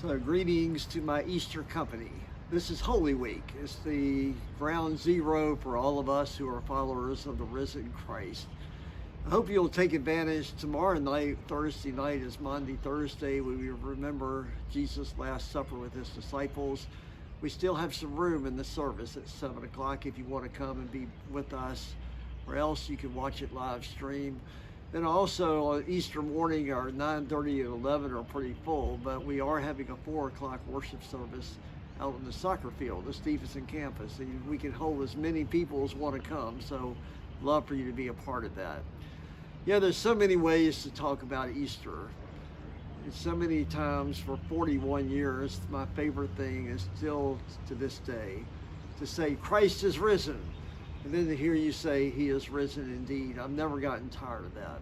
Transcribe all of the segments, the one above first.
So greetings to my Easter company. This is Holy Week. It's the ground zero for all of us who are followers of the risen Christ. I hope you'll take advantage. Tomorrow night, Thursday night is Maundy Thursday. We remember Jesus' Last Supper with his disciples. We still have some room in the service at 7 o'clock if you want to come and be with us, or else you can watch it live stream. Then also on Easter morning, our 9:30 and 11 are pretty full, but we are having a 4 o'clock worship service out on the soccer field, the Stevenson campus. And we can hold as many people as want to come, so love for you to be a part of that. Yeah, there's so many ways to talk about Easter. And so many times for 41 years, my favorite thing is still to this day to say, Christ is risen. And then to hear you say, he is risen indeed. I've never gotten tired of that.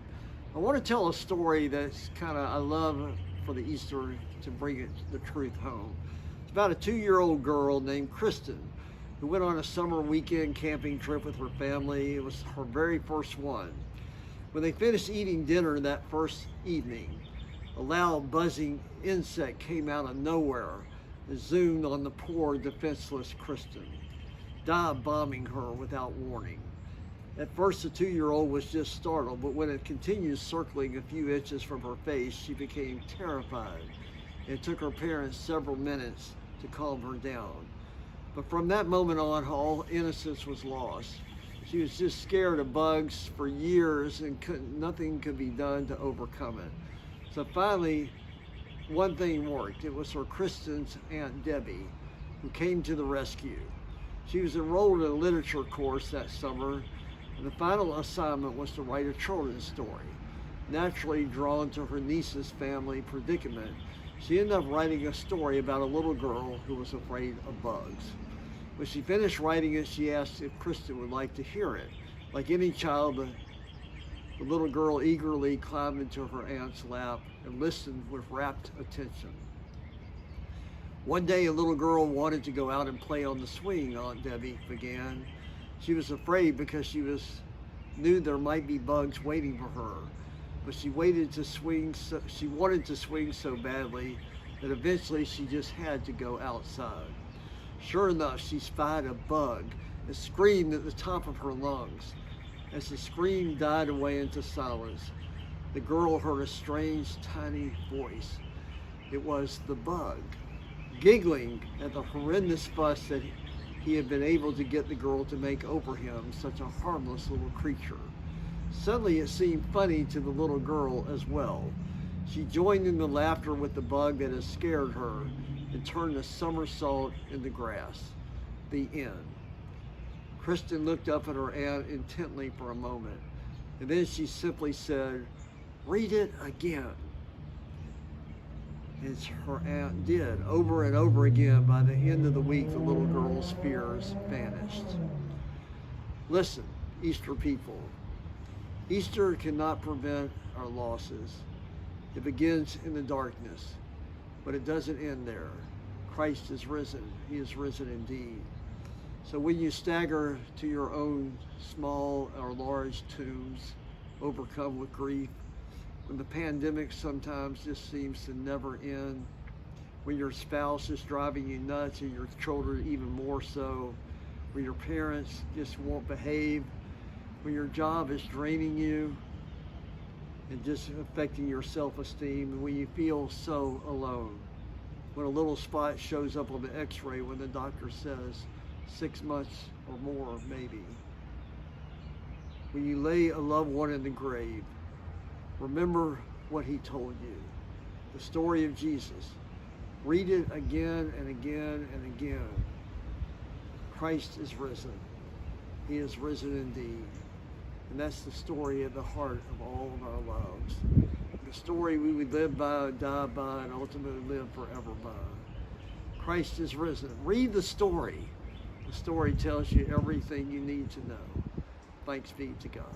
I want to tell a story that's I love for the Easter to bring it the truth home. It's about a 2-year-old girl named Kristen who went on a summer weekend camping trip with her family. It was her very first one. When they finished eating dinner that first evening, a loud buzzing insect came out of nowhere and zoomed on the poor defenseless Kristen, dive bombing her without warning. At first, the 2-year-old was just startled, but when it continued circling a few inches from her face, she became terrified. It took her parents several minutes to calm her down. But from that moment on, all innocence was lost. She was just scared of bugs for years, and nothing could be done to overcome it. So finally, one thing worked. It was her Kristen's Aunt Debbie who came to the rescue. She was enrolled in a literature course that summer, and the final assignment was to write a children's story. Naturally drawn to her niece's family predicament, she ended up writing a story about a little girl who was afraid of bugs. When she finished writing it, she asked if Kristen would like to hear it. Like any child, the little girl eagerly climbed into her aunt's lap and listened with rapt attention. One day, a little girl wanted to go out and play on the swing, Aunt Debbie began. She was afraid because she knew there might be bugs waiting for her, but she wanted to swing so badly that eventually she just had to go outside. Sure enough, she spied a bug and screamed at the top of her lungs. As the scream died away into silence, the girl heard a strange, tiny voice. It was the bug, giggling at the horrendous fuss that he had been able to get the girl to make over him, such a harmless little creature. Suddenly it seemed funny to the little girl as well. She joined in the laughter with the bug that had scared her and turned a somersault in the grass. The end. Kristen looked up at her aunt intently for a moment, and then she simply said, "Read it again." As her aunt did over and over again, by the end of the week, the little girl's fears vanished. Listen, Easter people, Easter cannot prevent our losses. It begins in the darkness, but it doesn't end there. Christ is risen. He is risen indeed. So when you stagger to your own small or large tombs, overcome with grief, when the pandemic sometimes just seems to never end, when your spouse is driving you nuts and your children even more so, when your parents just won't behave, when your job is draining you and just affecting your self-esteem, and when you feel so alone, when a little spot shows up on the x-ray when the doctor says 6 months or more maybe, when you lay a loved one in the grave, remember what he told you, the story of Jesus. Read it again and again and again. Christ is risen. He is risen indeed. And that's the story at the heart of all of our lives. The story we would live by, die by, and ultimately live forever by. Christ is risen. Read the story. The story tells you everything you need to know. Thanks be to God.